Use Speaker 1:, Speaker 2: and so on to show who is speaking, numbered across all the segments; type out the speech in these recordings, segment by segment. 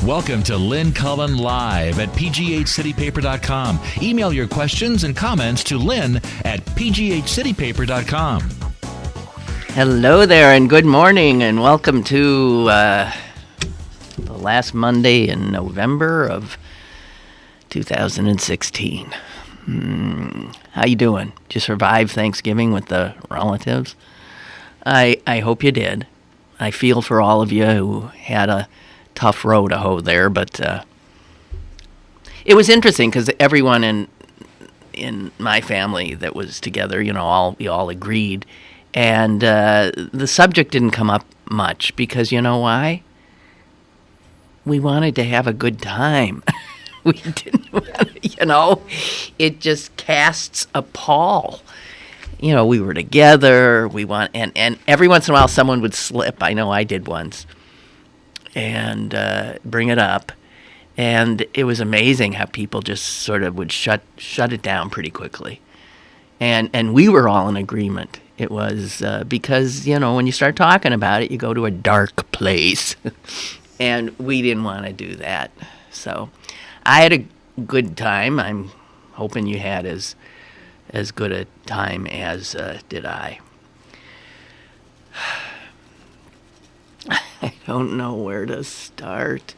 Speaker 1: Welcome to Lynn Cullen Live at pghcitypaper.com. Email your questions and comments to Lynn at pghcitypaper.com.
Speaker 2: Hello there, and good morning, and welcome to the last Monday in November of 2016. How you doing? Did you survive Thanksgiving with the relatives? I hope you did. I feel for all of you who had a tough row to hoe there, but it was interesting because everyone in my family that was together, we all agreed, and the subject didn't come up much because you know why? We wanted to have a good time. We didn't want it just casts a pall. We were together, and every once in a while someone would slip. I know I did once. And bring it up, and it was amazing how people just sort of would shut it down pretty quickly, and we were all in agreement. It was because when you start talking about it, you go to a dark place, and we didn't want to do that. So I had a good time. I'm hoping you had as good a time as did I. I don't know where to start.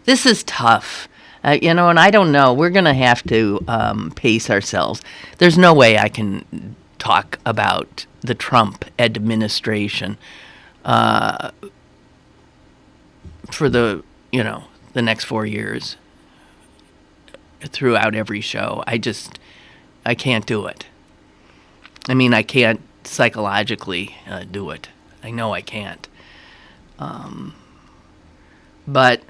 Speaker 2: This is tough. And I don't know. We're going to have to pace ourselves. There's no way I can talk about the Trump administration for the next 4 years throughout every show. I can't do it. I mean, I can't psychologically do it. I know I can't. But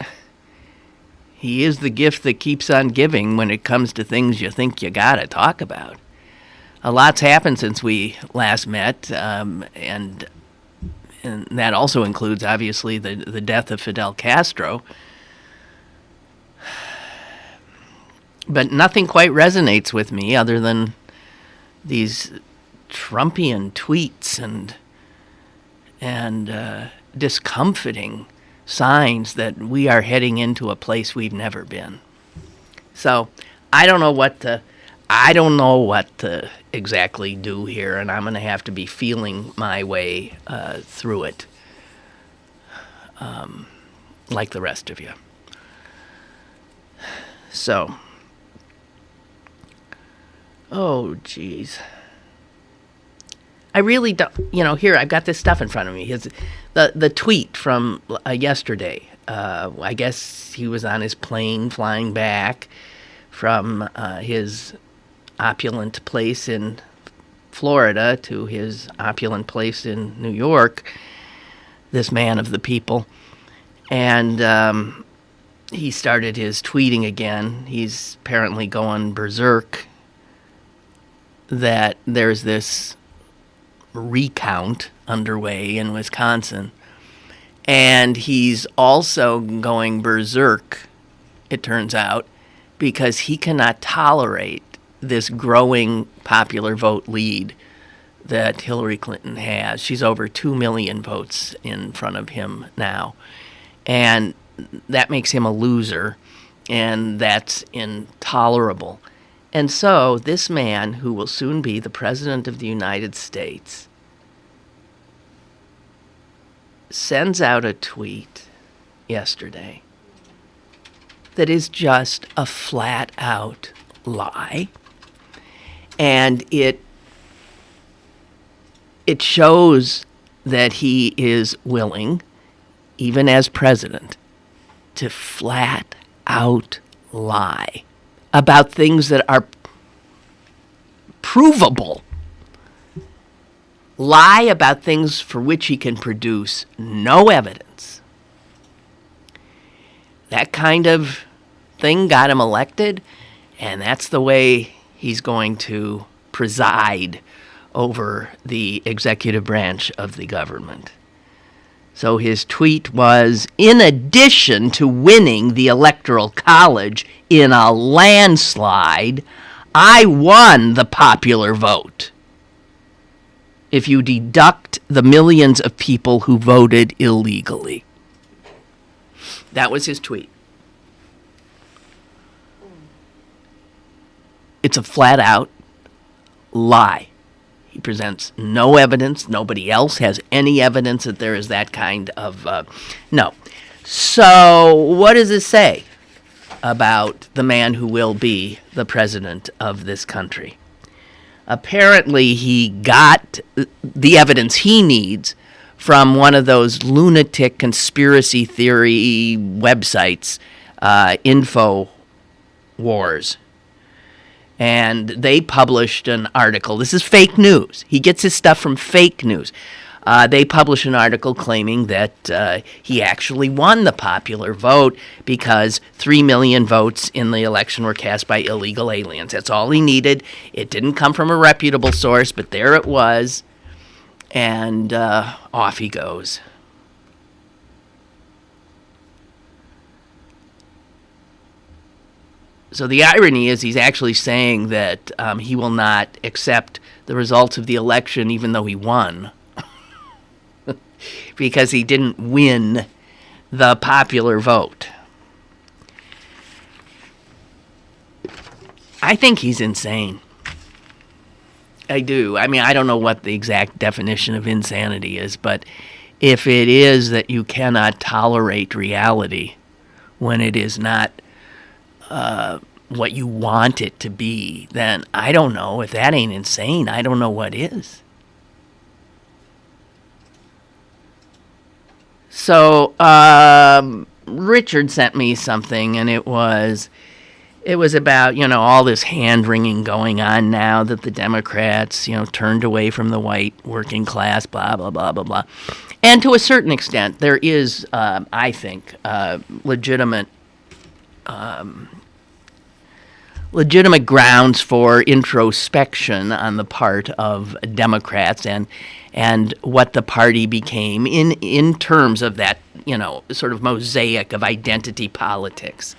Speaker 2: he is the gift that keeps on giving when it comes to things you think you gotta talk about. A lot's happened since we last met, and that also includes, obviously, the death of Fidel Castro. But nothing quite resonates with me other than these Trumpian tweets and discomforting signs that we are heading into a place we've never been. So I don't know what to exactly do here, and I'm going to have to be feeling my way through it, like the rest of you. So, oh geez. I really don't, here, I've got this stuff in front of me. The tweet from yesterday. I guess he was on his plane flying back from his opulent place in Florida to his opulent place in New York, this man of the people. And he started his tweeting again. He's apparently going berserk that there's this recount underway in Wisconsin, and he's also going berserk, it turns out, because he cannot tolerate this growing popular vote lead that Hillary Clinton has. She's over 2 million votes in front of him now, and that makes him a loser, and that's intolerable. And so this man, who will soon be the President of the United States, sends out a tweet yesterday that is just a flat-out lie. And it shows that he is willing, even as president, to flat-out lie about things that are provable. Lie about things for which he can produce no evidence. That kind of thing got him elected, and that's the way he's going to preside over the executive branch of the government. So his tweet was, in addition to winning the Electoral College in a landslide, I won the popular vote. If you deduct the millions of people who voted illegally. That was his tweet. It's a flat-out lie. He presents no evidence. Nobody else has any evidence that there is that kind of... no. So what does this say about the man who will be the president of this country? Apparently, he got the evidence he needs from one of those lunatic conspiracy theory websites, InfoWars. And they published an article. This is fake news. He gets his stuff from fake news. They published an article claiming that he actually won the popular vote because 3 million votes in the election were cast by illegal aliens. That's all he needed. It didn't come from a reputable source, but there it was. And off he goes. So the irony is he's actually saying that he will not accept the results of the election even though he won. Because he didn't win the popular vote. I think he's insane. I do. I mean, I don't know what the exact definition of insanity is, but if it is that you cannot tolerate reality when it is not what you want it to be, then I don't know. If that ain't insane, I don't know what is. So Richard sent me something, and it was about, all this hand-wringing going on now that the Democrats, turned away from the white working class, blah, blah, blah, blah, blah. And to a certain extent, there is, I think, legitimate grounds for introspection on the part of Democrats and what the party became in terms of that, sort of mosaic of identity politics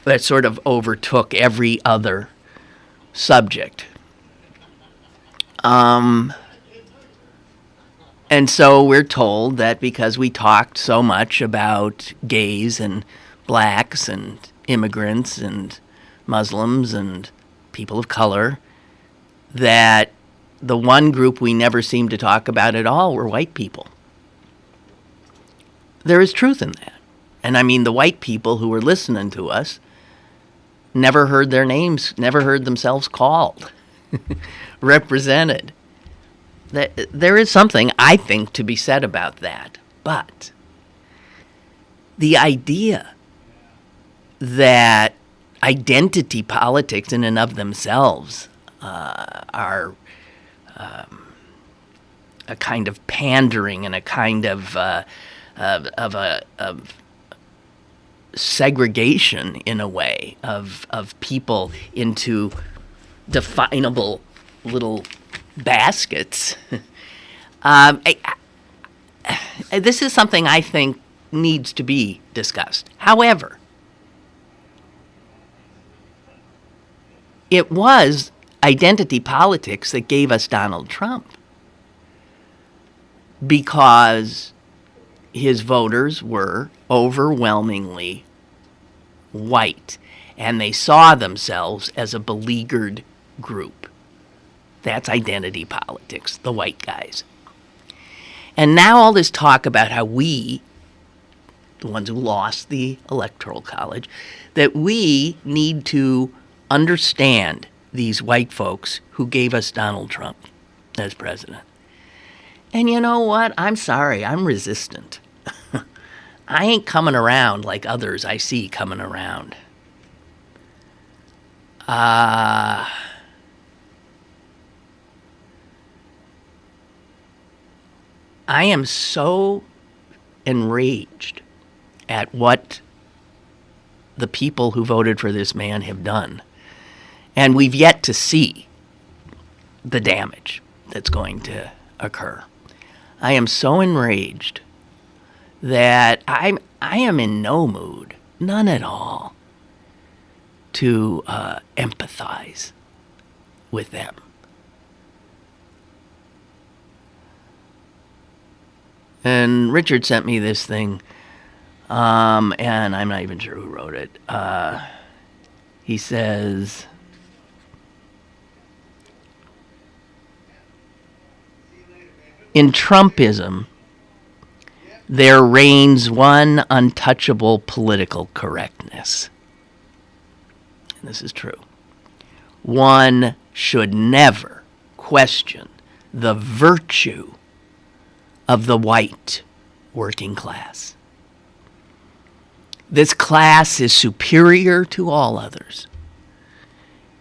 Speaker 2: that sort of overtook every other subject. And so we're told that because we talked so much about gays and blacks and immigrants and Muslims and people of color, that the one group we never seemed to talk about at all were white people. There is truth in that. And I mean, the white people who were listening to us never heard their names, never heard themselves called, represented. There is something, I think, to be said about that. But the idea that identity politics in and of themselves are a kind of pandering and a kind of segregation, in a way, of people into definable little baskets. This is something I think needs to be discussed. However, it was identity politics that gave us Donald Trump, because his voters were overwhelmingly white, and they saw themselves as a beleaguered group. That's identity politics, the white guys. And now all this talk about how we, the ones who lost the Electoral College, that we need to understand these white folks who gave us Donald Trump as president. And you know what? I'm sorry, I'm resistant. I ain't coming around like others I see coming around. I am so enraged at what the people who voted for this man have done. And we've yet to see the damage that's going to occur. I am so enraged that I am in no mood, none at all, to empathize with them. And Richard sent me this thing, and I'm not even sure who wrote it. He says, In Trumpism, there reigns one untouchable political correctness. And this is true. One should never question the virtue of the white working class. This class is superior to all others.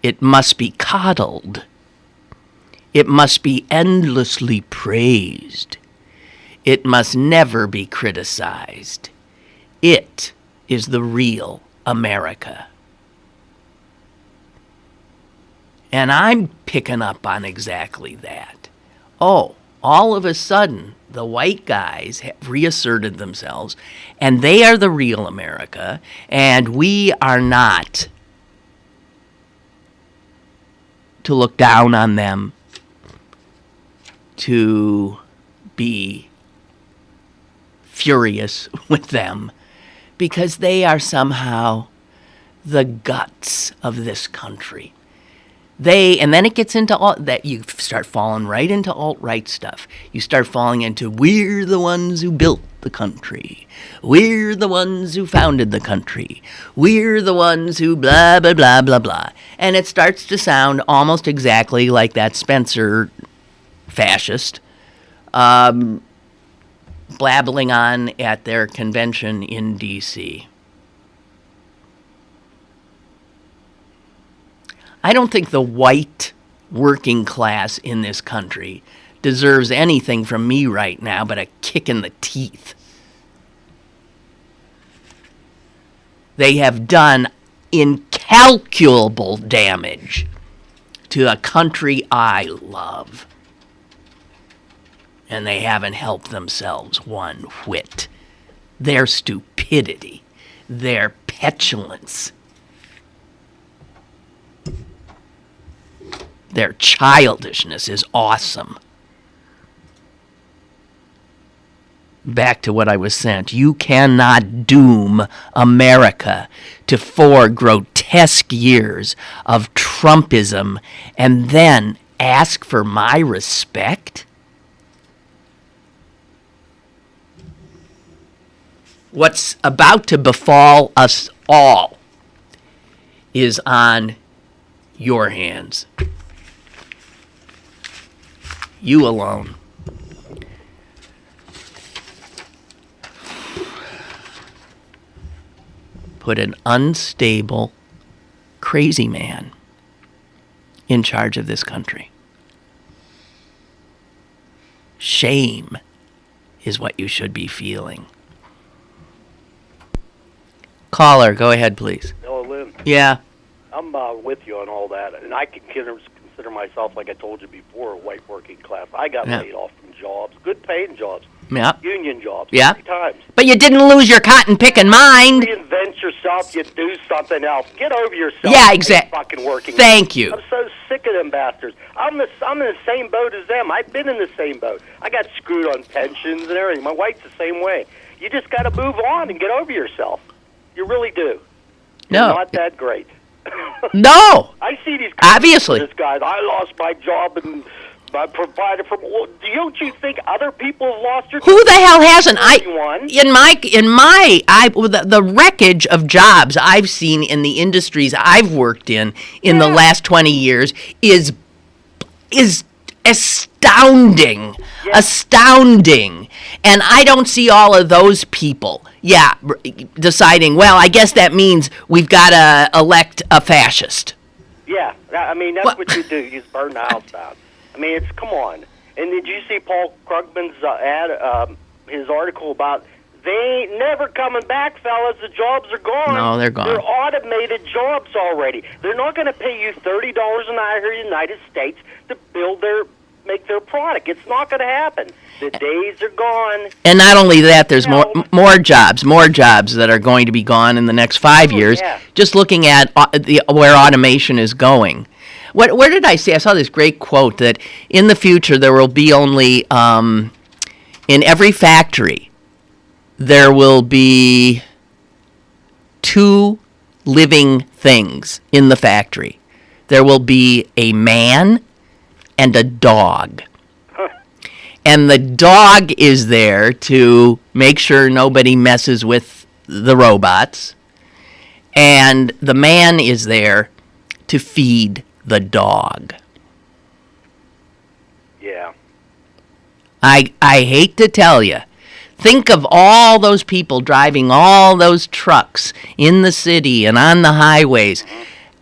Speaker 2: It must be coddled. It must be endlessly praised. It must never be criticized. It is the real America. And I'm picking up on exactly that. Oh, all of a sudden, the white guys have reasserted themselves, and they are the real America, and we are not to look down on them, to be furious with them, because they are somehow the guts of this country. And then it gets into all that. You start falling right into alt-right stuff. You start falling into, we're the ones who built the country. We're the ones who founded the country. We're the ones who blah, blah, blah, blah, blah. And it starts to sound almost exactly like that Spencer fascist blabbling on at their convention in D.C. I don't think the white working class in this country deserves anything from me right now but a kick in the teeth. They have done incalculable damage to a country I love. And they haven't helped themselves one whit. Their stupidity, their petulance, their childishness is awesome. Back to what I was sent. You cannot doom America to 4 grotesque years of Trumpism and then ask for my respect? What's about to befall us all is on your hands. You alone. Put an unstable, crazy man in charge of this country. Shame is what you should be feeling. Caller, go ahead, please.
Speaker 3: Hello, Lynn.
Speaker 2: Yeah.
Speaker 3: I'm with you on all that, and I consider myself, like I told you before, a white working class. I got laid off from jobs, good paying jobs, union jobs, 3 times.
Speaker 2: But you didn't lose your cotton picking mind.
Speaker 3: Reinvent yourself. You do something else. Get over yourself.
Speaker 2: Yeah, exactly.
Speaker 3: Fucking working.
Speaker 2: Thank you.
Speaker 3: I'm so sick of them bastards. I'm in the same boat as them. I've been in the same boat. I got screwed on pensions and everything. My wife's the same way. You just got to move on and get over yourself. You really do.
Speaker 2: No.
Speaker 3: You're not that great.
Speaker 2: No.
Speaker 3: I see these
Speaker 2: obviously
Speaker 3: guys. I lost my job and I provided for. Well, don't you think other people have lost their?
Speaker 2: Who the hell hasn't? The wreckage of jobs I've seen in the industries I've worked in the last 20 years is astounding. Yes. Astounding. And I don't see all of those people, deciding, well, I guess that means we've got to elect a fascist.
Speaker 3: Yeah, I mean, that's what you do. You just burn the house down. I mean, come on. And did you see Paul Krugman's his article about they ain't never coming back, fellas. The jobs are gone.
Speaker 2: No, they're gone.
Speaker 3: They're automated jobs already. They're not going to pay you $30 an hour here in the United States to make their product. It's not going to happen. The days are gone.
Speaker 2: And not only that, there's more jobs that are going to be gone in the next 5 years.
Speaker 3: Yeah.
Speaker 2: Just looking at where automation is going. Where did I see? I saw this great quote that in the future there will be only in every factory there will be 2 living things in the factory. There will be a man and a dog. And the dog is there to make sure nobody messes with the robots. And the man is there to feed the dog.
Speaker 3: Yeah.
Speaker 2: I hate to tell you. Think of all those people driving all those trucks in the city and on the highways.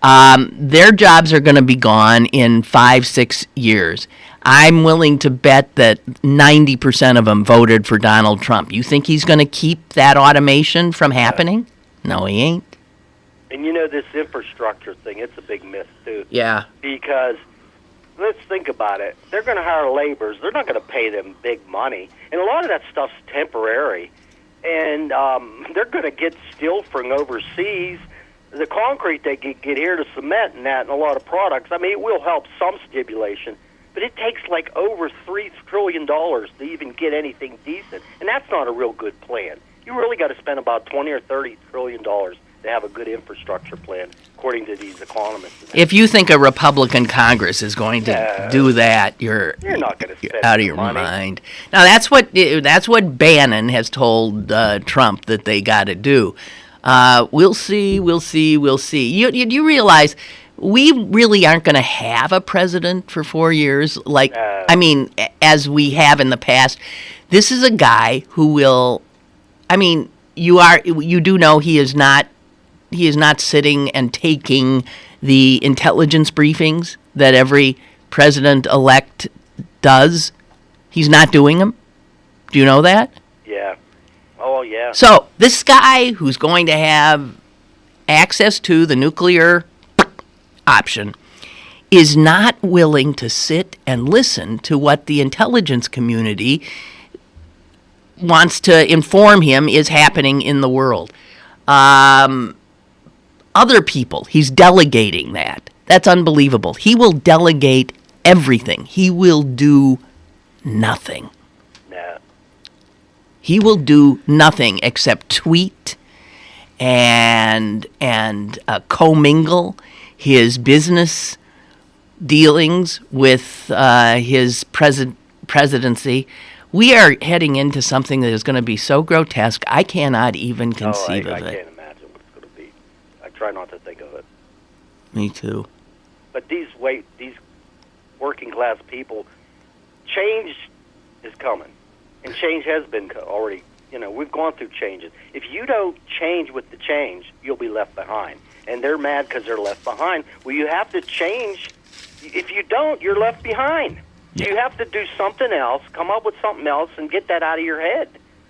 Speaker 2: Their jobs are going to be gone in 5-6 years. I'm willing to bet that 90% of them voted for Donald Trump. You think he's going to keep that automation from happening? No, he ain't.
Speaker 3: And this infrastructure thing, it's a big myth, too.
Speaker 2: Yeah.
Speaker 3: Because, let's think about it. They're going to hire laborers. They're not going to pay them big money. And a lot of that stuff's temporary. And they're going to get steel from overseas. The concrete they get here, to cement and that, and a lot of products, I mean, it will help some stimulation. But it takes like over $3 trillion to even get anything decent. And that's not a real good plan. You really got to spend about $20 or $30 trillion to have a good infrastructure plan, according to these economists.
Speaker 2: If you think a Republican Congress is going to do that, you're
Speaker 3: not going to spend
Speaker 2: out of your mind. Now that's what Bannon has told Trump that they got to do. We'll see. You realize we really aren't going to have a president for 4 years, as we have in the past. This is a guy who will. I mean, you do know he is not sitting and taking the intelligence briefings that every president-elect does. He's not doing them. Do you know that?
Speaker 3: Yeah. Oh, yeah.
Speaker 2: So this guy who's going to have access to the nuclear option is not willing to sit and listen to what the intelligence community wants to inform him is happening in the world. Other people, he's delegating that. That's unbelievable. He will delegate everything. He will do nothing.
Speaker 3: No.
Speaker 2: He will do nothing except tweet and commingle his business dealings with his presidency. We are heading into something that is going to be so grotesque, I cannot even conceive of it.
Speaker 3: I can't imagine what it's going to be. I try not to think of it.
Speaker 2: Me too.
Speaker 3: But these working class people, change is coming. And change has been already. We've gone through changes. If you don't change with the change, you'll be left behind. And they're mad because they're left behind. Well, you have to change. If you don't, you're left behind. You have to do something else, come up with something else, and get that out of your head.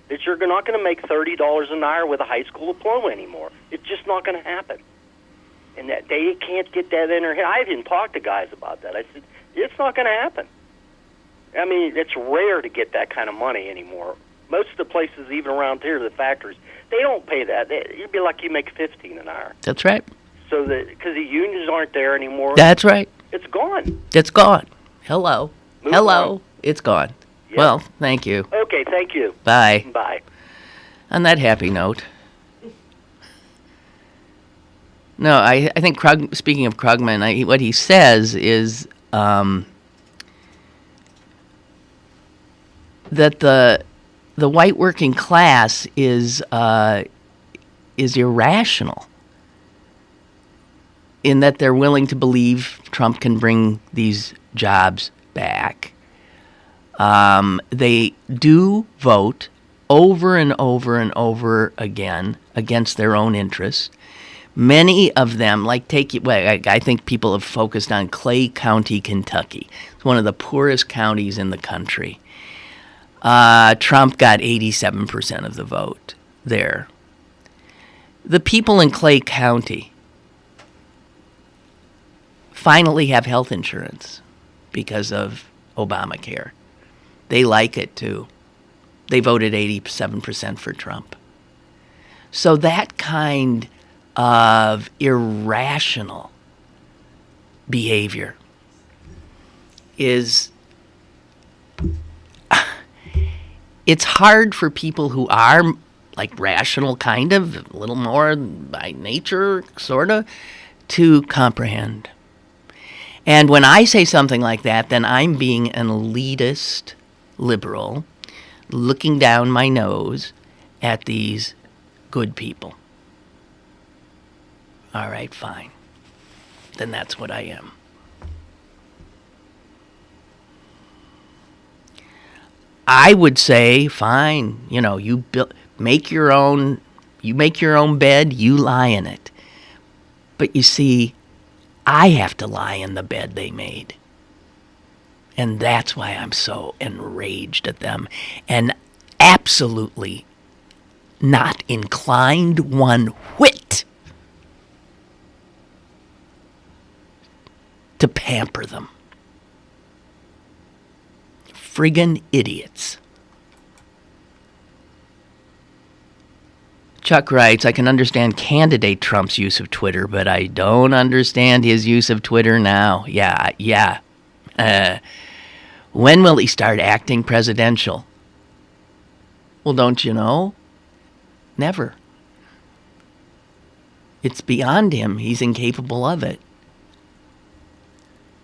Speaker 3: That you're not going to make $30 an hour with a high school diploma anymore. It's just not going to happen. And that they can't get that in their head. I even talked to guys about that. I said, it's not going to happen. I mean, it's rare to get that kind of money anymore. Most of the places, even around here, the factories, they don't pay that. You'd be lucky you make $15 an hour.
Speaker 2: That's right.
Speaker 3: So because the unions aren't there anymore.
Speaker 2: That's right.
Speaker 3: It's gone.
Speaker 2: It's gone. Hello.
Speaker 3: Move
Speaker 2: Hello.
Speaker 3: on.
Speaker 2: It's gone.
Speaker 3: Yep.
Speaker 2: Well, thank you.
Speaker 3: Okay, thank you.
Speaker 2: Bye.
Speaker 3: Bye.
Speaker 2: On that happy note. No, I think speaking of Krugman, what he says is that the white working class is irrational in that they're willing to believe Trump can bring these jobs back. They do vote over and over and over again against their own interests. Many of them, I think people have focused on Clay County, Kentucky. It's one of the poorest counties in the country. Trump got 87% of the vote there. The people in Clay County finally have health insurance because of Obamacare. They like it too. They voted 87% for Trump. So that kind of irrational behavior is... It's hard for people who are rational, kind of, a little more by nature, sort of, to comprehend. And when I say something like that, then I'm being an elitist liberal looking down my nose at these good people. All right, fine. Then that's what I am. I would say, fine, you make your own bed, you lie in it. But you see, I have to lie in the bed they made. And that's why I'm so enraged at them and absolutely not inclined one whit to pamper them. Friggin' idiots. Chuck writes, I can understand candidate Trump's use of Twitter, but I don't understand his use of Twitter now. Yeah. When will he start acting presidential? Well, don't you know? Never. It's beyond him. He's incapable of it.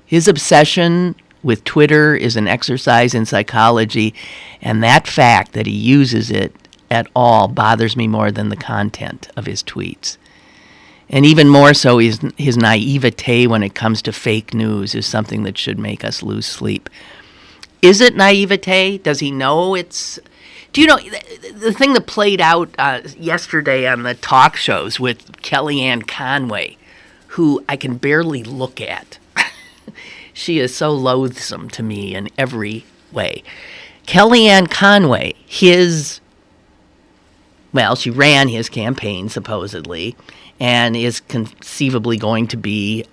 Speaker 2: His obsession with Twitter is an exercise in psychology, and that fact that he uses it at all bothers me more than the content of his tweets. And even more so, his naivete when it comes to fake news is something that should make us lose sleep. Is it naivete? Does he know it's... Do you know, the thing that played out yesterday on the talk shows with Kellyanne Conway, who I can barely look at. She is so loathsome to me in every way. Kellyanne Conway, she ran his campaign, supposedly, and is conceivably going to be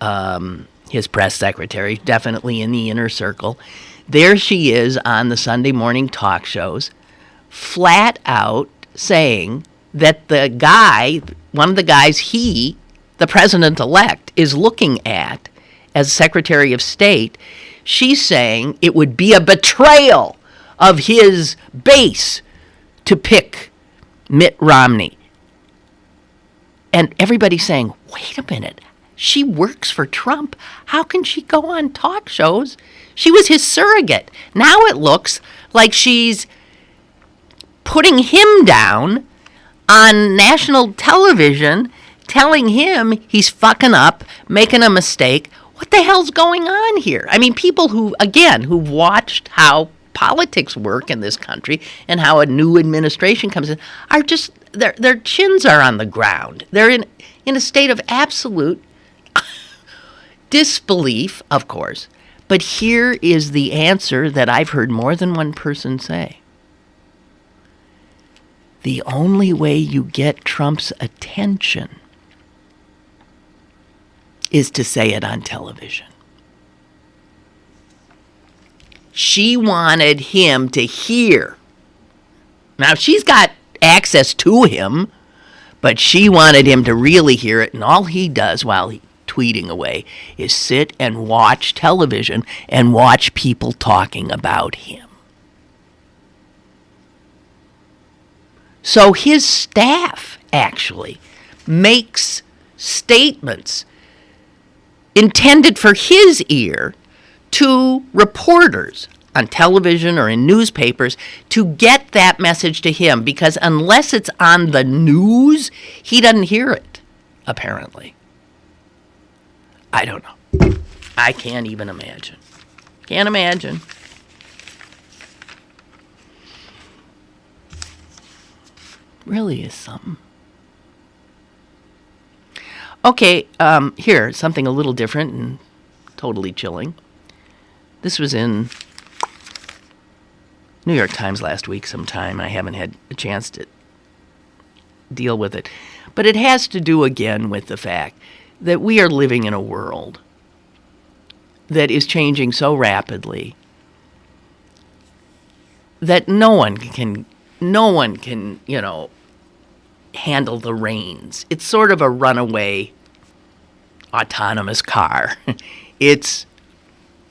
Speaker 2: his press secretary, definitely in the inner circle. There she is on the Sunday morning talk shows, flat out saying that one of the guys the president-elect, is looking at as Secretary of State, she's saying it would be a betrayal of his base to pick Mitt Romney. And everybody's saying, wait a minute, she works for Trump. How can she go on talk shows? She was his surrogate. Now it looks like she's putting him down on national television, telling him he's fucking up, making a mistake. What the hell's going on here? I mean, people who've watched how politics work in this country and how a new administration comes in are just, their chins are on the ground. They're in a state of absolute disbelief, of course. But here is the answer that I've heard more than one person say. The only way you get Trump's attention is to say it on television. She wanted him to hear. Now, she's got access to him, but she wanted him to really hear it, and all he does while he's tweeting away is sit and watch television and watch people talking about him. So his staff actually makes statements intended for his ear to reporters on television or in newspapers to get that message to him, because unless it's on the news, he doesn't hear it, apparently. I don't know. I can't even imagine. Can't imagine. Really is something. Okay, here, something a little different and totally chilling. This was in New York Times last week sometime. I haven't had a chance to deal with it. But it has to do again with the fact that we are living in a world that is changing so rapidly that no one can, handle the reins. It's sort of a runaway autonomous car. It's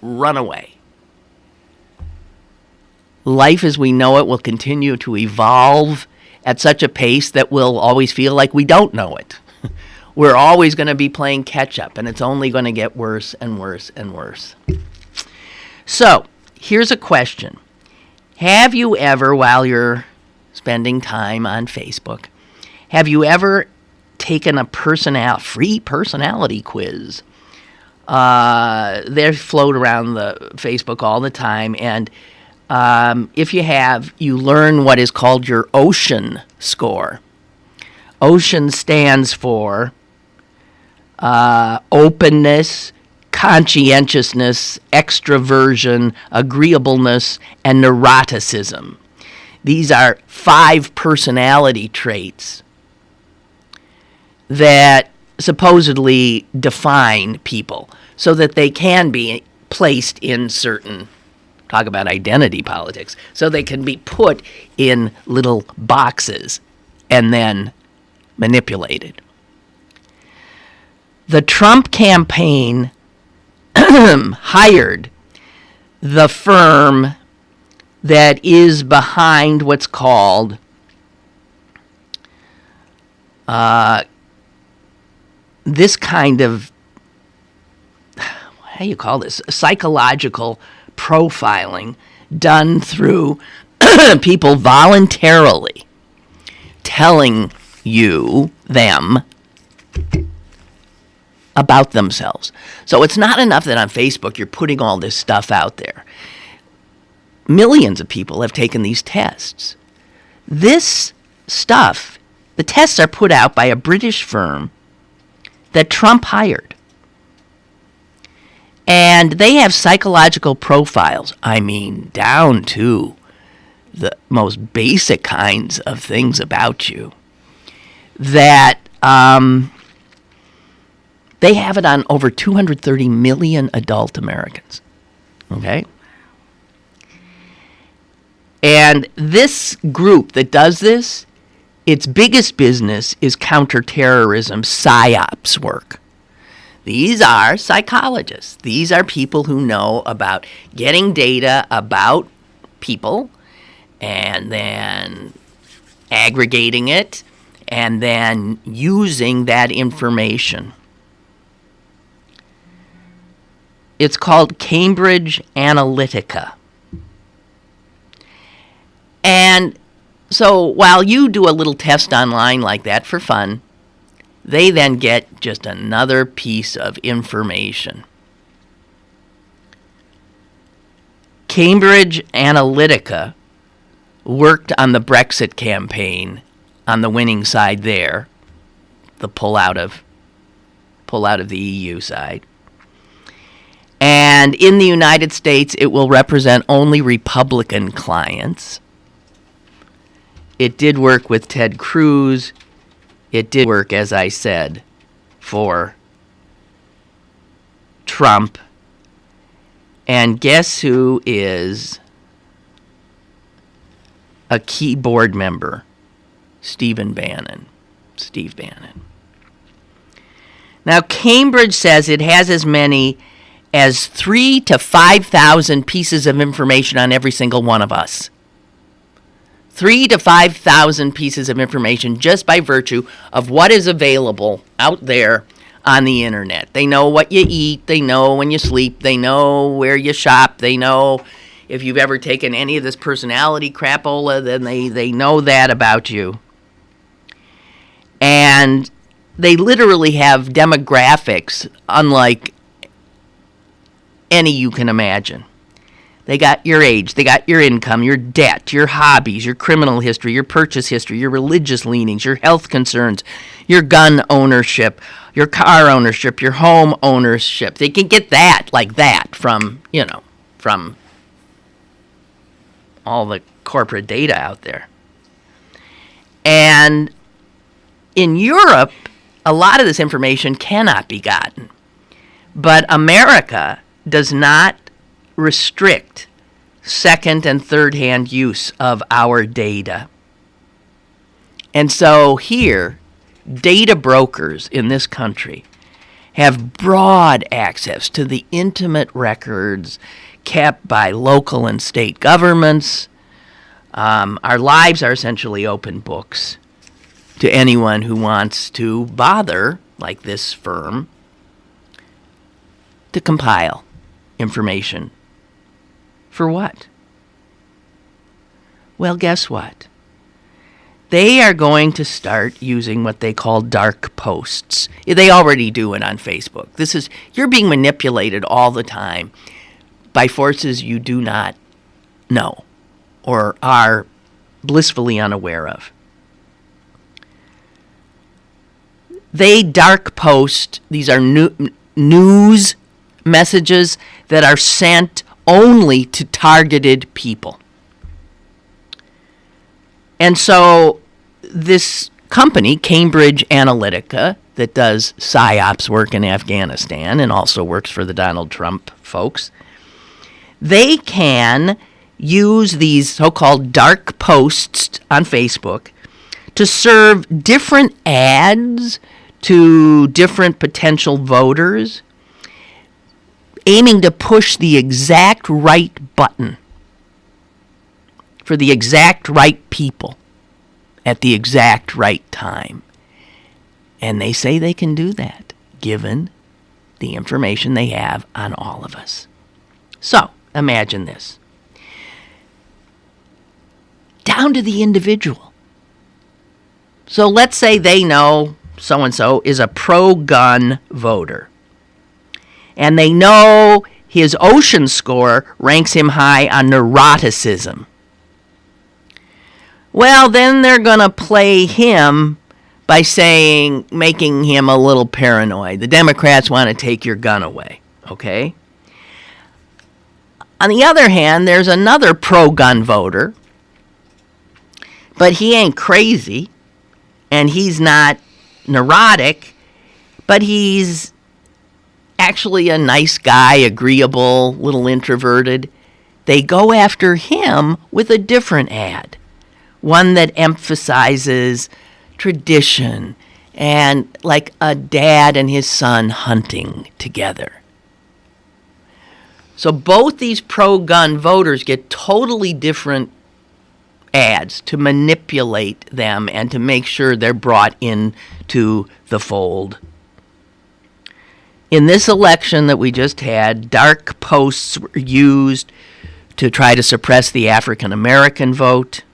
Speaker 2: runaway. Life as we know it will continue to evolve at such a pace that we'll always feel like we don't know it. We're always going to be playing catch up, and it's only going to get worse and worse and worse. So, here's a question. Have you ever, while you're spending time on Facebook, have you ever taken a free personality quiz? They float around the Facebook all the time, and if you have, you learn what is called your Ocean score. Ocean stands for openness, conscientiousness, extroversion, agreeableness, and neuroticism. These are 5 personality traits that supposedly define people so that they can be placed in certain, talk about identity politics, so they can be put in little boxes and then manipulated. The Trump campaign hired the firm that is behind what's called this kind of, how do you call this, psychological profiling done through people voluntarily telling them about themselves. So it's not enough that on Facebook you're putting all this stuff out there. Millions of people have taken these tests. This stuff, the tests are put out by a British firm that Trump hired. And they have psychological profiles, down to the most basic kinds of things about you, that they have it on over 230 million adult Americans. Okay? And this group that does this, its biggest business is counterterrorism, psyops work. These are psychologists. These are people who know about getting data about people and then aggregating it and then using that information. It's called Cambridge Analytica. And so while you do a little test online like that for fun, they then get just another piece of information. Cambridge Analytica worked on the Brexit campaign on the winning side there, the pull out of the EU side. And in the United States, it will represent only Republican clients. It did work with Ted Cruz. It did work, as I said, for Trump. And guess who is a key board member? Steve Bannon. Now, Cambridge says it has as many as 3,000 to 5,000 pieces of information on every single one of us. 3,000 to 5,000 pieces of information just by virtue of what is available out there on the internet. They know what you eat. They know when you sleep. They know where you shop. They know if you've ever taken any of this personality crapola, then they know that about you. And they literally have demographics unlike any you can imagine. They got your age, they got your income, your debt, your hobbies, your criminal history, your purchase history, your religious leanings, your health concerns, your gun ownership, your car ownership, your home ownership. They can get that like that from all the corporate data out there. And in Europe, a lot of this information cannot be gotten. But America does not restrict second and third hand use of our data. And so here, data brokers in this country have broad access to the intimate records kept by local and state governments. Our lives are essentially open books to anyone who wants to bother, like this firm, to compile information. For what? Well, guess what? They are going to start using what they call dark posts. They already do it on Facebook. You're being manipulated all the time by forces you do not know or are blissfully unaware of. They dark post. These are news messages that are sent only to targeted people. And so this company, Cambridge Analytica, that does PSYOPs work in Afghanistan and also works for the Donald Trump folks, they can use these so-called dark posts on Facebook to serve different ads to different potential voters, aiming to push the exact right button for the exact right people at the exact right time. And they say they can do that, given the information they have on all of us. So, imagine this. Down to the individual. So let's say they know so-and-so is a pro-gun voter. And they know his ocean score ranks him high on neuroticism. Well, then they're going to play him by making him a little paranoid. The Democrats want to take your gun away, okay? On the other hand, there's another pro-gun voter, but he ain't crazy, and he's not neurotic, but he's actually a nice guy, agreeable, little introverted. They go after him with a different ad. One that emphasizes tradition and like a dad and his son hunting together. So both these pro-gun voters get totally different ads to manipulate them and to make sure they're brought into the fold. In this election that we just had, dark posts were used to try to suppress the African American vote.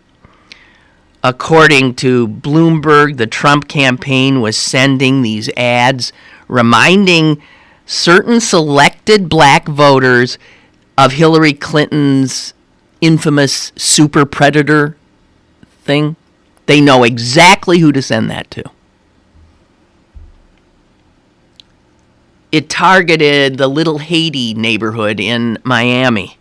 Speaker 2: According to Bloomberg, the Trump campaign was sending these ads reminding certain selected black voters of Hillary Clinton's infamous super predator thing. They know exactly who to send that to. It targeted the Little Haiti neighborhood in Miami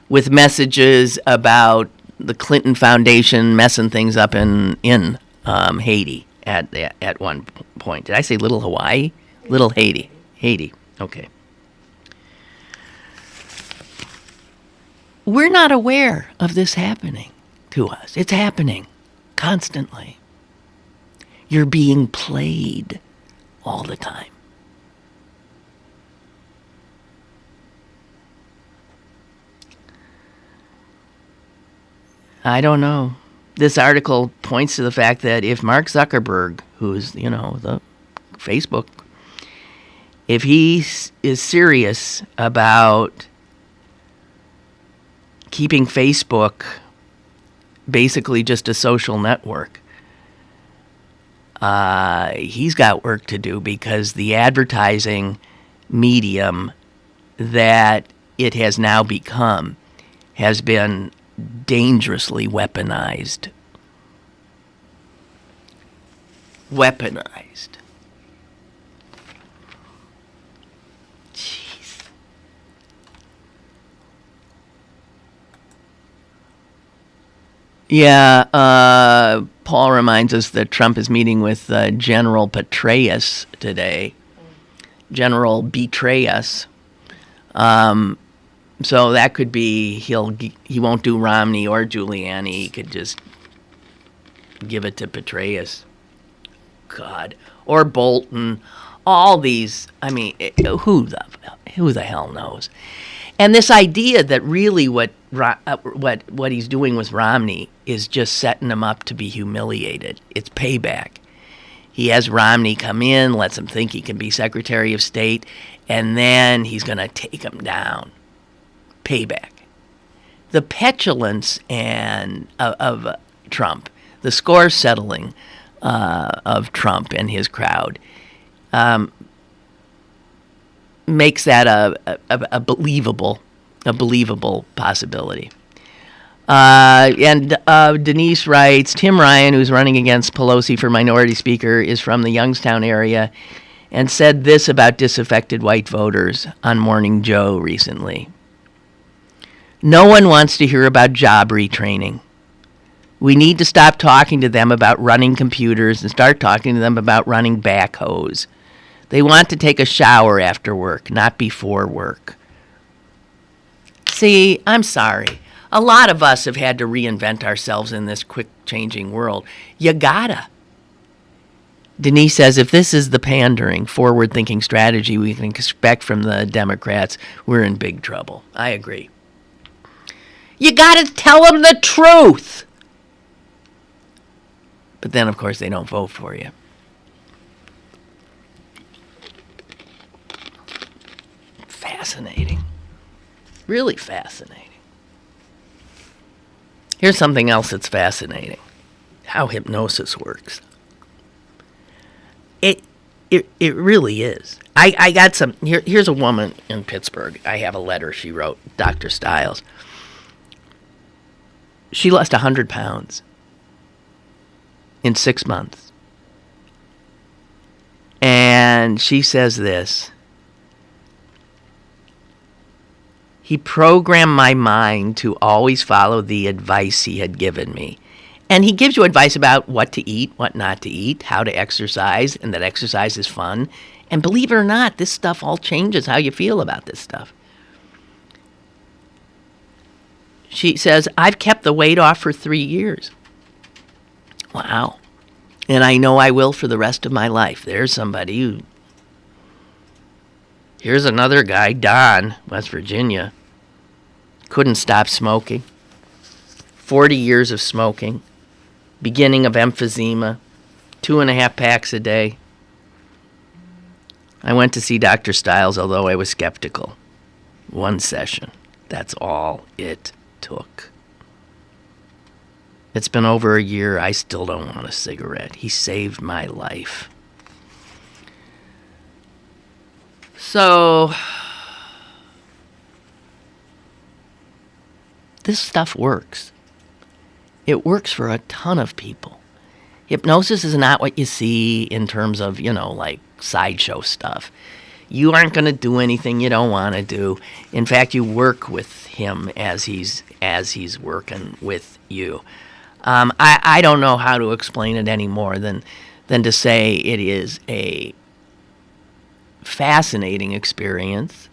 Speaker 2: with messages about the Clinton Foundation messing things up in Haiti at one point. Did I say Little Hawaii? Little Haiti. Haiti. Okay. We're not aware of this happening to us. It's happening constantly. You're being played all the time. I don't know. This article points to the fact that if Mark Zuckerberg, who's, the Facebook, if he is serious about keeping Facebook basically just a social network, he's got work to do, because the advertising medium that it has now become has been dangerously weaponized. Jeez. Yeah, Paul reminds us that Trump is meeting with General Petraeus today. General Betray Us. So that could be he won't do Romney or Giuliani. He could just give it to Petraeus. God. Or Bolton. All these. I mean, who the hell knows? And this idea that really what he's doing with Romney is just setting him up to be humiliated. It's payback. He has Romney come in, lets him think he can be Secretary of State, and then he's going to take him down. Payback. the petulance of Trump, the score settling of Trump and his crowd, makes that a believable possibility. And Denise writes, Tim Ryan, who's running against Pelosi for minority speaker, is from the Youngstown area and said this about disaffected white voters on Morning Joe recently. No one wants to hear about job retraining. We need to stop talking to them about running computers and start talking to them about running backhoes. They want to take a shower after work, not before work. See, I'm sorry. A lot of us have had to reinvent ourselves in this quick-changing world. You gotta. Denise says, if this is the pandering, forward-thinking strategy we can expect from the Democrats, we're in big trouble. I agree. You gotta tell them the truth. But then, of course, they don't vote for you. Fascinating. Really fascinating. Here's something else that's fascinating. How hypnosis works. It really is. I got some... Here's a woman in Pittsburgh. I have a letter she wrote, Dr. Stiles. She lost 100 pounds in 6 months. And she says this. He programmed my mind to always follow the advice he had given me. And he gives you advice about what to eat, what not to eat, how to exercise, and that exercise is fun. And believe it or not, this stuff all changes how you feel about this stuff. She says, I've kept the weight off for 3 years. Wow. And I know I will for the rest of my life. There's somebody who... Here's another guy, Don, West Virginia. Couldn't stop smoking. 40 years of smoking. Beginning of emphysema. 2.5 packs a day. I went to see Dr. Stiles, although I was skeptical. 1 session. That's all it took. It's been over a year. I still don't want a cigarette. He saved my life. So, this stuff works. It works for a ton of people. Hypnosis is not what you see in terms of, like sideshow stuff. You aren't going to do anything you don't want to do. In fact, you work with him as he's working with you. I don't know how to explain it any more than to say it is a fascinating experience,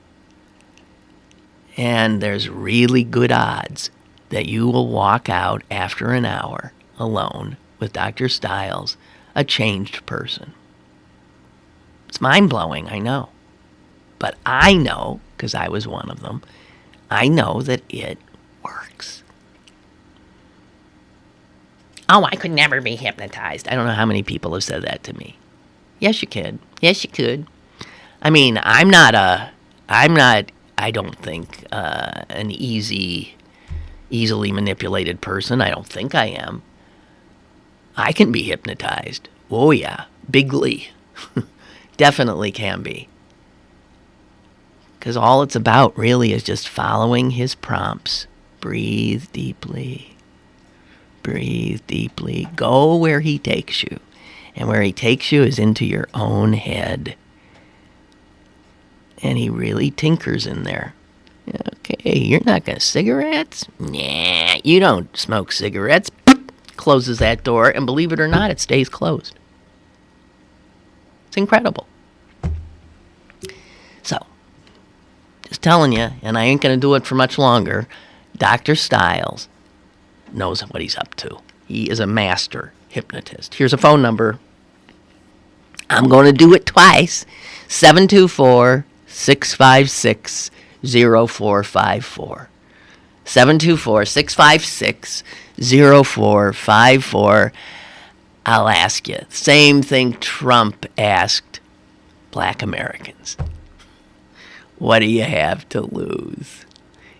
Speaker 2: and there's really good odds that you will walk out after an hour alone with Dr. Stiles a changed person. It's mind-blowing, I know. But I know, because I was one of them, I know that it works. Oh, I could never be hypnotized. I don't know how many people have said that to me. Yes, you could. Yes, you could. I mean, I don't think, an easily manipulated person. I don't think I am. I can be hypnotized. Oh, yeah. Bigly. Definitely can be. Because all it's about really is just following his prompts. Breathe deeply. Breathe deeply. Go where he takes you. And where he takes you is into your own head. And he really tinkers in there. Okay, you're not going to cigarettes? Nah, you don't smoke cigarettes. Closes that door, and believe it or not, it stays closed. It's incredible. So, just telling you, and I ain't going to do it for much longer, Dr. Stiles knows what he's up to. He is a master hypnotist. Here's a phone number. I'm going to do it twice. 724-656-0454. 724-656-0454. I'll ask you. Same thing Trump asked Black Americans. What do you have to lose?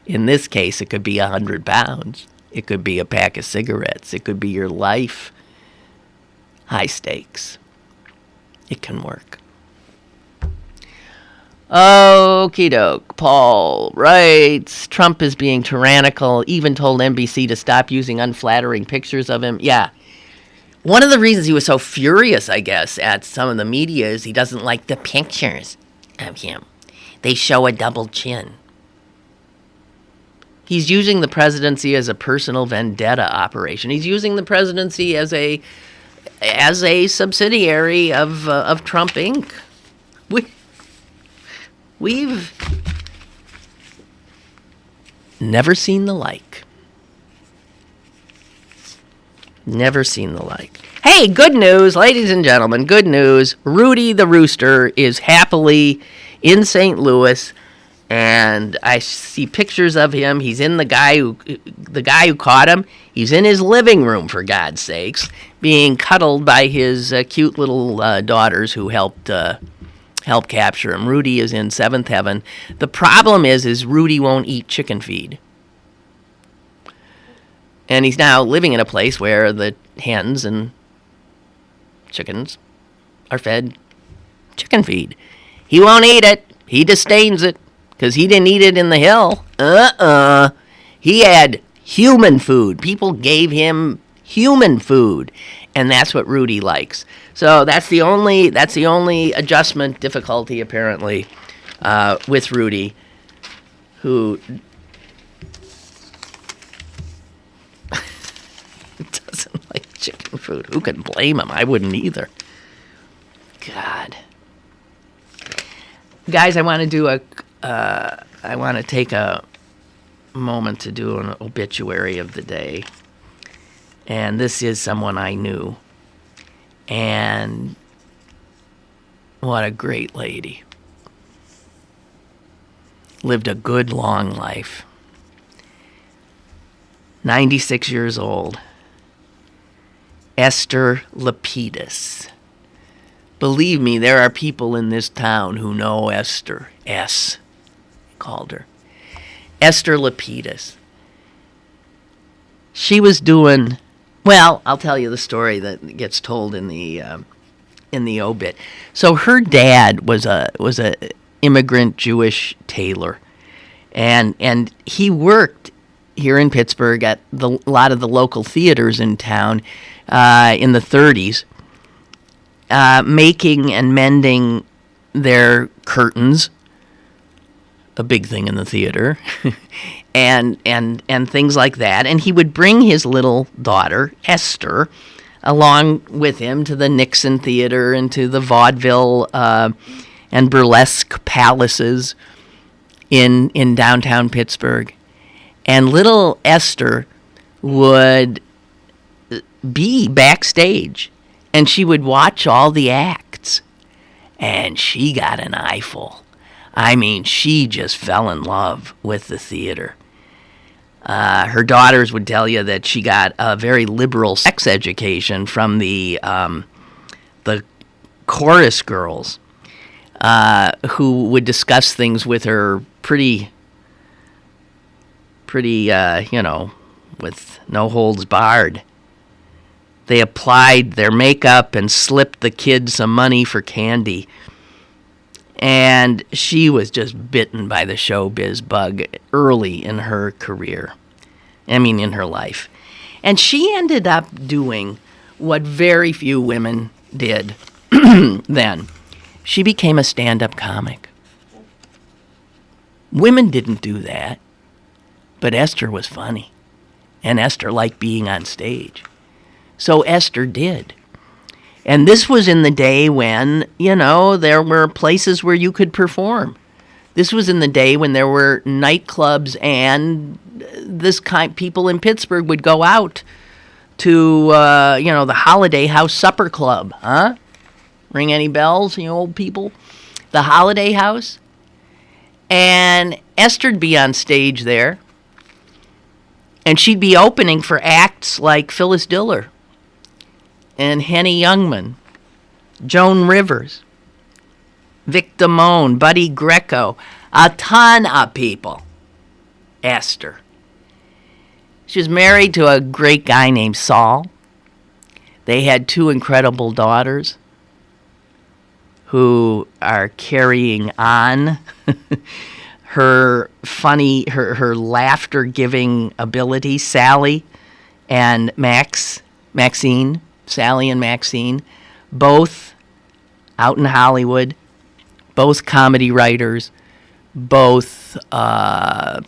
Speaker 2: In this case, it could be 100 pounds. It could be a pack of cigarettes. It could be your life. High stakes. It can work. Okie doke. Paul writes, Trump is being tyrannical, even told NBC to stop using unflattering pictures of him. Yeah. One of the reasons he was so furious, I guess, at some of the media is he doesn't like the pictures of him. They show a double chin. He's using the presidency as a personal vendetta operation. He's using the presidency as a subsidiary of Trump Inc. We've never seen the like. Never seen the like. Hey, good news, ladies and gentlemen, good news. Rudy the Rooster is happily in St. Louis, and I see pictures of him. He's in the guy who caught him. He's in his living room, for God's sakes, being cuddled by his cute little daughters who helped capture him. Rudy is in seventh heaven. The problem is Rudy won't eat chicken feed. And he's now living in a place where the hens and chickens are fed chicken feed. He won't eat it. He disdains it because he didn't eat it in the hill. He had human food. People gave him human food, and that's what Rudy likes. So that's the only adjustment difficulty apparently with Rudy, who doesn't like chicken food. Who can blame him? I wouldn't either. God, guys, I want to take a moment to do an obituary of the day, and this is someone I knew. And what a great lady. Lived a good, long life. 96 years old. Esther Lapidus. Believe me, there are people in this town who know Esther. S. Called her. Esther Lapidus. She was doing... Well, I'll tell you the story that gets told in the obit. So her dad was a immigrant Jewish tailor, and he worked here in Pittsburgh at a lot of the local theaters in town in the 30s, making and mending their curtains, a big thing in the theater, and things like that. And he would bring his little daughter, Esther, along with him to the Nixon Theater and to the vaudeville and burlesque palaces in downtown Pittsburgh. And little Esther would be backstage, and she would watch all the acts. And she got an eyeful. I mean, she just fell in love with the theater. Her daughters would tell you that she got a very liberal sex education from the chorus girls, who would discuss things with her pretty, with no holds barred. They applied their makeup and slipped the kids some money for candy. And she was just bitten by the showbiz bug early in her career. In her life. And she ended up doing what very few women did then. She became a stand-up comic. Women didn't do that. But Esther was funny. And Esther liked being on stage. So Esther did. And this was in the day when, there were places where you could perform. This was in the day when there were nightclubs, and people in Pittsburgh would go out to, the Holiday House Supper Club. Huh? Ring any bells, you old people? The Holiday House. And Esther'd be on stage there. And she'd be opening for acts like Phyllis Diller and Henny Youngman, Joan Rivers, Vic Damone, Buddy Greco, a ton of people. Esther. She was married to a great guy named Saul. They had 2 incredible daughters who are carrying on her laughter-giving ability, Sally and Maxine, Sally and Maxine, both out in Hollywood, both comedy writers, both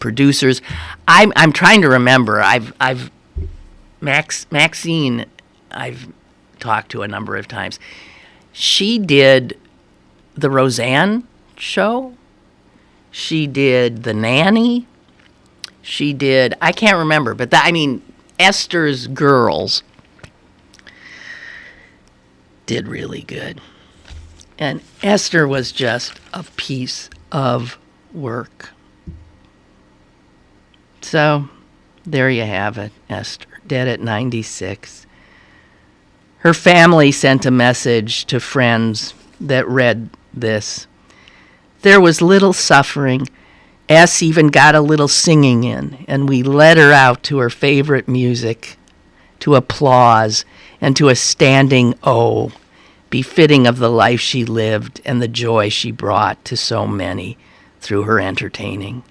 Speaker 2: producers. I'm trying to remember. Maxine, I've talked to a number of times. She did the Roseanne show. She did The Nanny. She did, I can't remember, but Esther's girls did really good. And Esther was just a piece of work. So, there you have it, Esther, dead at 96. Her family sent a message to friends that read this. There was little suffering. S even got a little singing in, and we led her out to her favorite music, to applause, and to a standing O, befitting of the life she lived and the joy she brought to so many through her entertaining.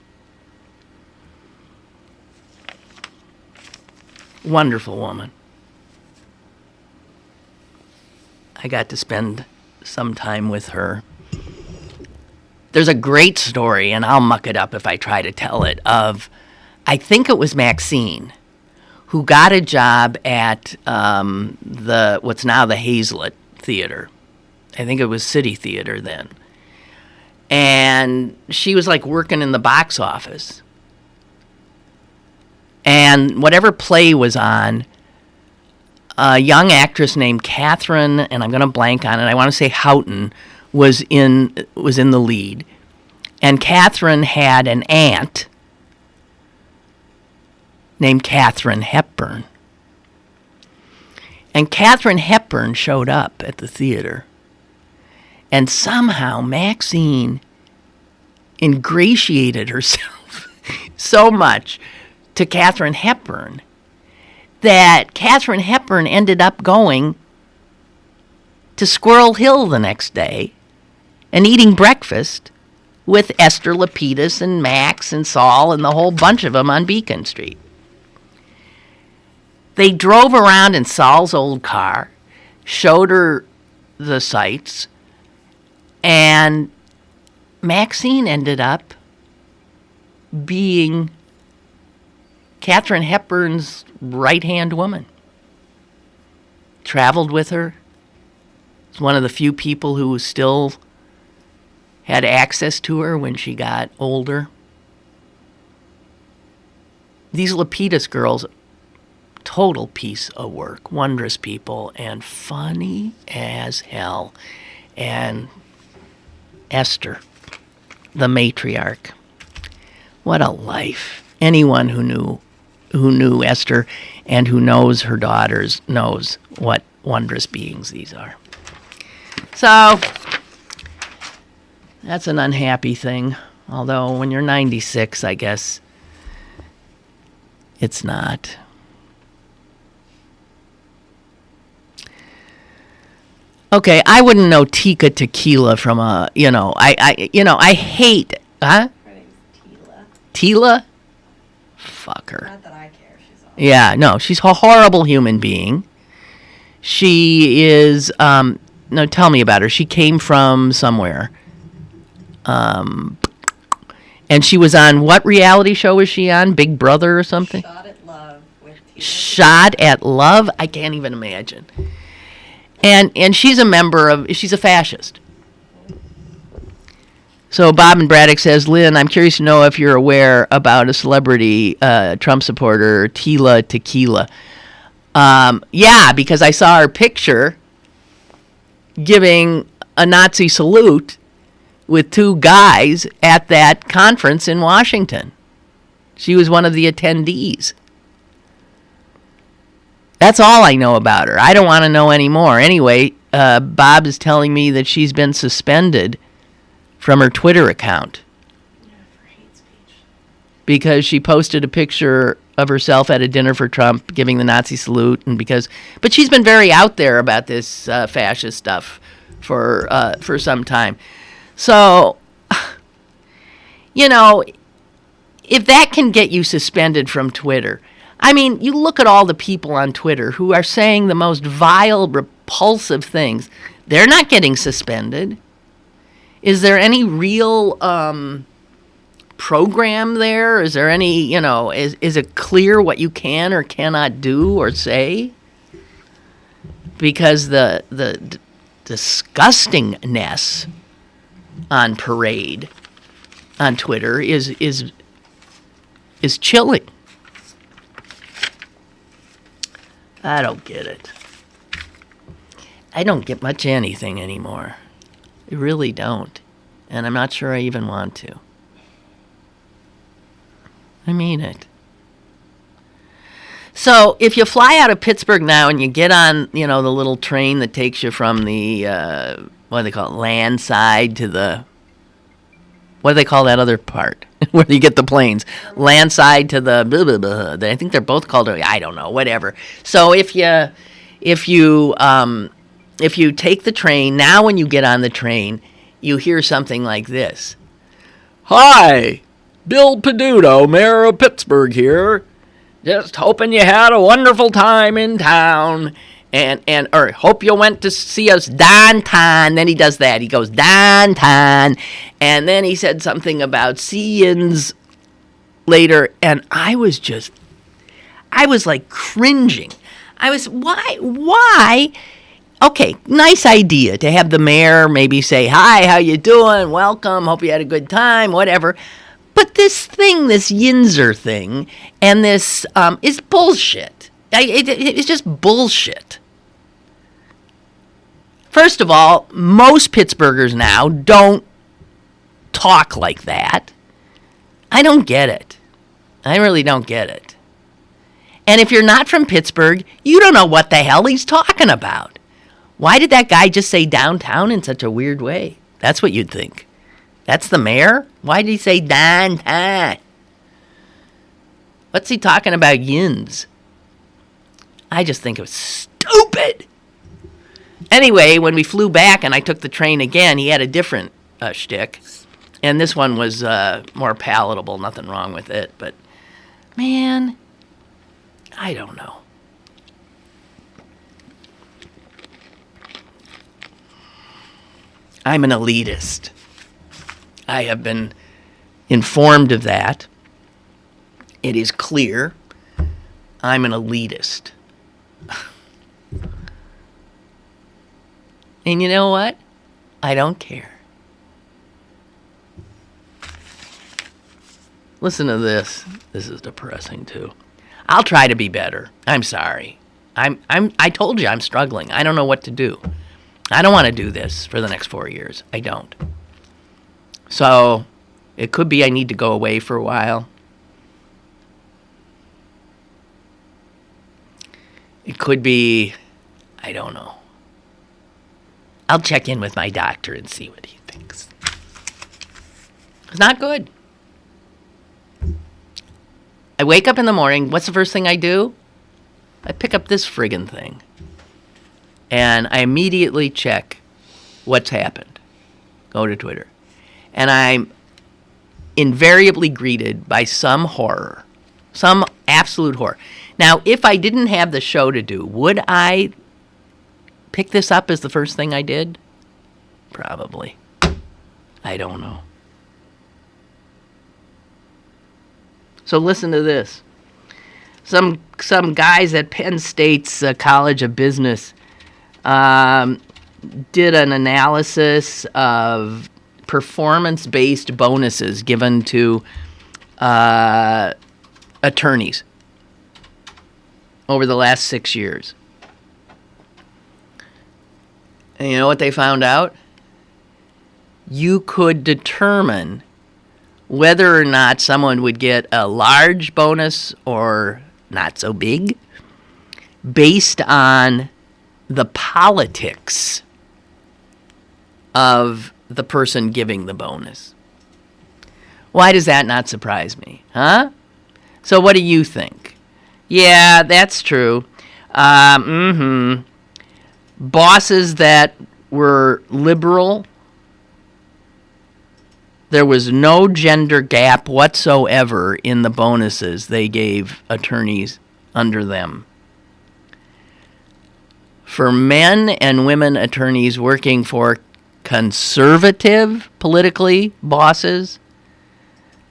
Speaker 2: Wonderful woman. I got to spend some time with her. There's a great story, and I'll muck it up if I try to tell it, of, I think it was Maxine, who got a job at what's now the Hazlitt Theater. I think it was City Theater then. And she was like working in the box office. And whatever play was on, a young actress named Catherine, and I'm going to blank on it, I want to say Houghton, was in the lead. And Catherine had an aunt named Katharine Hepburn. And Katharine Hepburn showed up at the theater. And somehow Maxine ingratiated herself so much to Katharine Hepburn that Katharine Hepburn ended up going to Squirrel Hill the next day and eating breakfast with Esther Lapidus and Max and Saul and the whole bunch of them on Beacon Street. They drove around in Saul's old car, showed her the sights, and Maxine ended up being Katharine Hepburn's right-hand woman. Traveled with her. Was one of the few people who still had access to her when she got older. These Lepidus girls, total piece of work. Wondrous people and funny as hell. And Esther, the matriarch. What a life. Anyone who knew Esther and who knows her daughters knows what wondrous beings these are. So, that's an unhappy thing. Although when you're 96, I guess it's not. Okay, I wouldn't know Tika Tequila from I hate, huh?
Speaker 4: Her name's Tila.
Speaker 2: Tila? Fuck her.
Speaker 4: Not that I care. She's awesome.
Speaker 2: Yeah, no, she's a horrible human being. She is, no, tell me about her. She came from somewhere. And she was on, what reality show was she on? Big Brother or something?
Speaker 4: Shot at Love with Tina.
Speaker 2: Shot at Love? I can't even imagine. And she's she's a fascist. So Bob and Braddock says, Lynn, I'm curious to know if you're aware about a celebrity Trump supporter, Tila Tequila. Yeah, because I saw her picture giving a Nazi salute with 2 guys at that conference in Washington. She was one of the attendees. That's all I know about her. I don't want to know any more. Anyway, Bob is telling me that she's been suspended from her Twitter account.
Speaker 4: Yeah, for hate speech.
Speaker 2: because she posted a picture of herself at a dinner for Trump giving the Nazi salute, but she's been very out there about this fascist stuff for some time. So, if that can get you suspended from Twitter, I mean, you look at all the people on Twitter who are saying the most vile, repulsive things. They're not getting suspended. Is there any real program there? Is there any, is it clear what you can or cannot do or say? Because the disgustingness on parade on Twitter is chilling. I don't get it. I don't get much anything anymore. I really don't. And I'm not sure I even want to. I mean it. So if you fly out of Pittsburgh now and you get on, the little train that takes you from the, what do they call it, land side to the, what do they call that other part where you get the planes? Land side to the, blah, blah, blah. I think they're both called, I don't know, whatever. So if you take the train, now when you get on the train, you hear something like this. Hi, Bill Peduto, Mayor of Pittsburgh here. Just hoping you had a wonderful time in town. Or hope you went to see us downtown. Then he does that. He goes downtown. And then he said something about see-ins later. And I was like cringing. Why? Okay, nice idea to have the mayor maybe say, hi, how you doing? Welcome, hope you had a good time, whatever. But this Yinzer thing, and this is bullshit. It's just bullshit. First of all, most Pittsburghers now don't talk like that. I don't get it. I really don't get it. And if you're not from Pittsburgh, you don't know what the hell he's talking about. Why did that guy just say downtown in such a weird way? That's what you'd think. That's the mayor? Why did he say downtown? What's he talking about yins? I just think it was stupid. Anyway, when we flew back and I took the train again, he had a different shtick. And this one was more palatable. Nothing wrong with it. But, man, I don't know. I'm an elitist. I have been informed of that. It is clear I'm an elitist. And you know what? I don't care. Listen to this. This is depressing too. I'll try to be better. I'm sorry. I told you I'm struggling. I don't know what to do. I don't want to do this for the next 4 years. I don't. So, it could be I need to go away for a while. It could be, I don't know. I'll check in with my doctor and see what he thinks. It's not good. I wake up in the morning. What's the first thing I do? I pick up this friggin' thing. And I immediately check what's happened. Go to Twitter. And I'm invariably greeted by some horror. Some absolute horror. Now, if I didn't have the show to do, would I pick this up as the first thing I did? Probably. I don't know. So listen to this. Some guys at Penn State's College of Business did an analysis of performance-based bonuses given to attorneys over the last 6 years. And you know what they found out? You could determine whether or not someone would get a large bonus or not so big based on the politics of the person giving the bonus. Why does that not surprise me? Huh? So what do you think? Yeah, that's true. Bosses that were liberal, there was no gender gap whatsoever in the bonuses they gave attorneys under them. For men and women attorneys working for conservative, politically, bosses,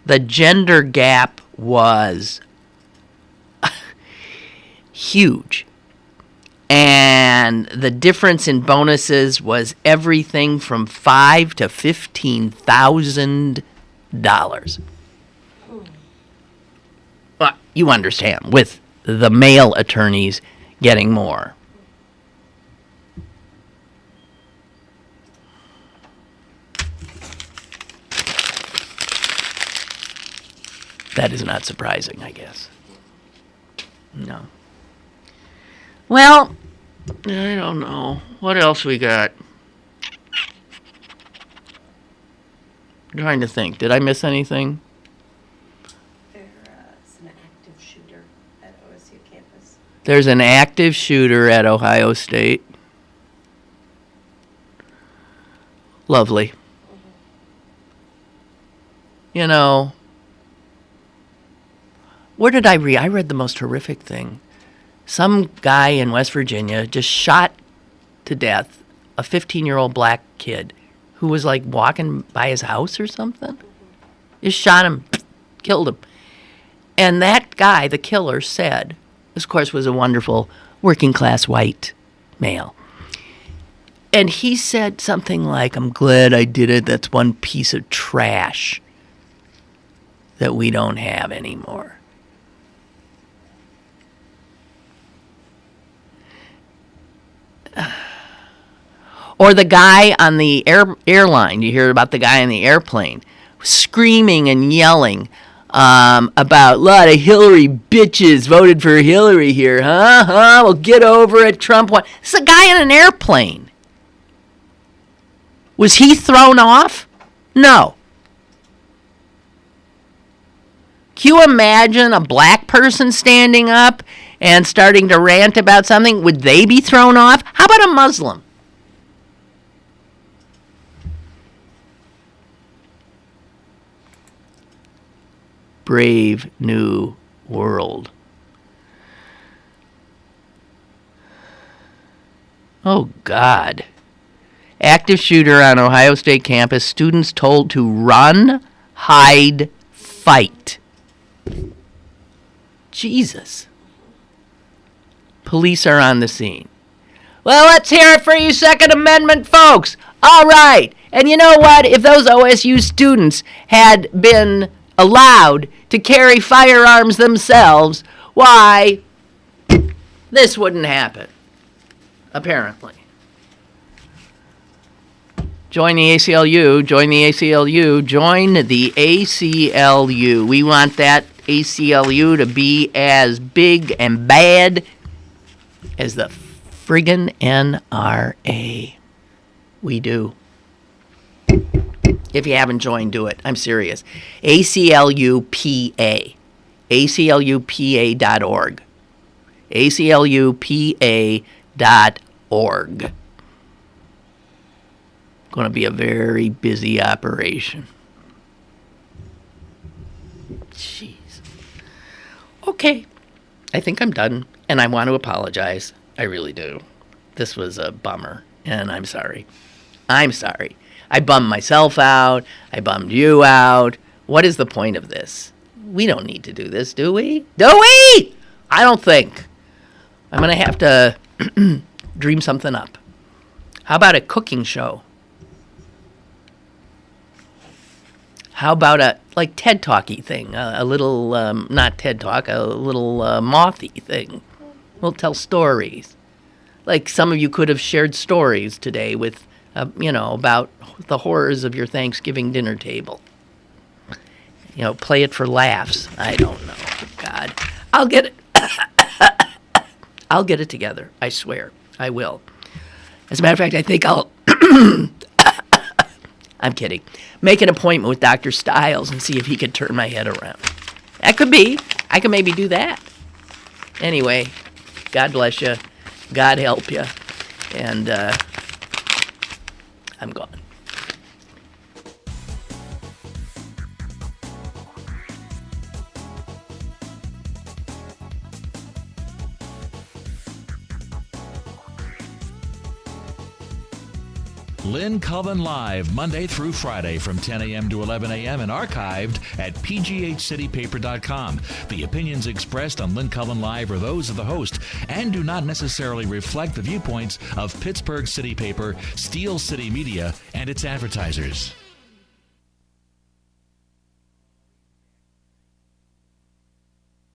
Speaker 2: the gender gap was huge. And the difference in bonuses was everything from $5,000 to $15,000. Well, you understand, with the male attorneys getting more. That is not surprising, I guess. No. Well, I don't know. What else we got? I'm trying to think. Did I miss anything?
Speaker 4: There's an active shooter at OSU campus.
Speaker 2: There's an active shooter at Ohio State. Lovely. You know, where did I read? I read the most horrific thing. Some guy in West Virginia just shot to death a 15-year-old black kid who was like walking by his house or something. Just shot him, killed him. And that guy, the killer, said, this of course was a wonderful working class white male. And he said something like, I'm glad I did it. That's one piece of trash that we don't have anymore. Or the guy on the airline, you hear about the guy on the airplane, screaming and yelling about a lot of Hillary bitches voted for Hillary here, huh? Well, get over it, Trump won. This is a guy on an airplane. Was he thrown off? No. Can you imagine a black person standing up and starting to rant about something? Would they be thrown off? How about a Muslim? Brave new world. Oh, God. Active shooter on Ohio State campus. Students told to run, hide, fight. Jesus. Police are on the scene. Well, let's hear it for you Second Amendment folks. All right. And you know what? If those OSU students had been allowed to carry firearms themselves, why, this wouldn't happen, apparently. Join the ACLU, join the ACLU, join the ACLU. We want that ACLU to be as big and bad as the friggin' NRA. We do. If you haven't joined, do it. I'm serious. ACLUPA. ACLUPA.org. ACLUPA.org. Going to be a very busy operation. Jeez. Okay. I think I'm done. And I want to apologize. I really do. This was a bummer. And I'm sorry. I'm sorry. I bummed myself out. I bummed you out. What is the point of this? We don't need to do this, do we? Do we? I don't think. I'm going to have to dream something up. How about a cooking show? How about a, like, TED Talky thing? A little, not TED Talk, a little mothy thing. We'll tell stories. Like some of you could have shared stories today with, about the horrors of your Thanksgiving dinner table. Play it for laughs. I don't know. God. I'll get it. I'll get it together. I swear. I will. As a matter of fact, I think I'm kidding. Make an appointment with Dr. Stiles and see if he could turn my head around. That could be. I could maybe do that. Anyway, God bless you. God help you. And I'm gone.
Speaker 1: Lynn Cullen Live, Monday through Friday from 10 a.m. to 11 a.m. and archived at pghcitypaper.com. The opinions expressed on Lynn Cullen Live are those of the host and do not necessarily reflect the viewpoints of Pittsburgh City Paper, Steel City Media, and its advertisers.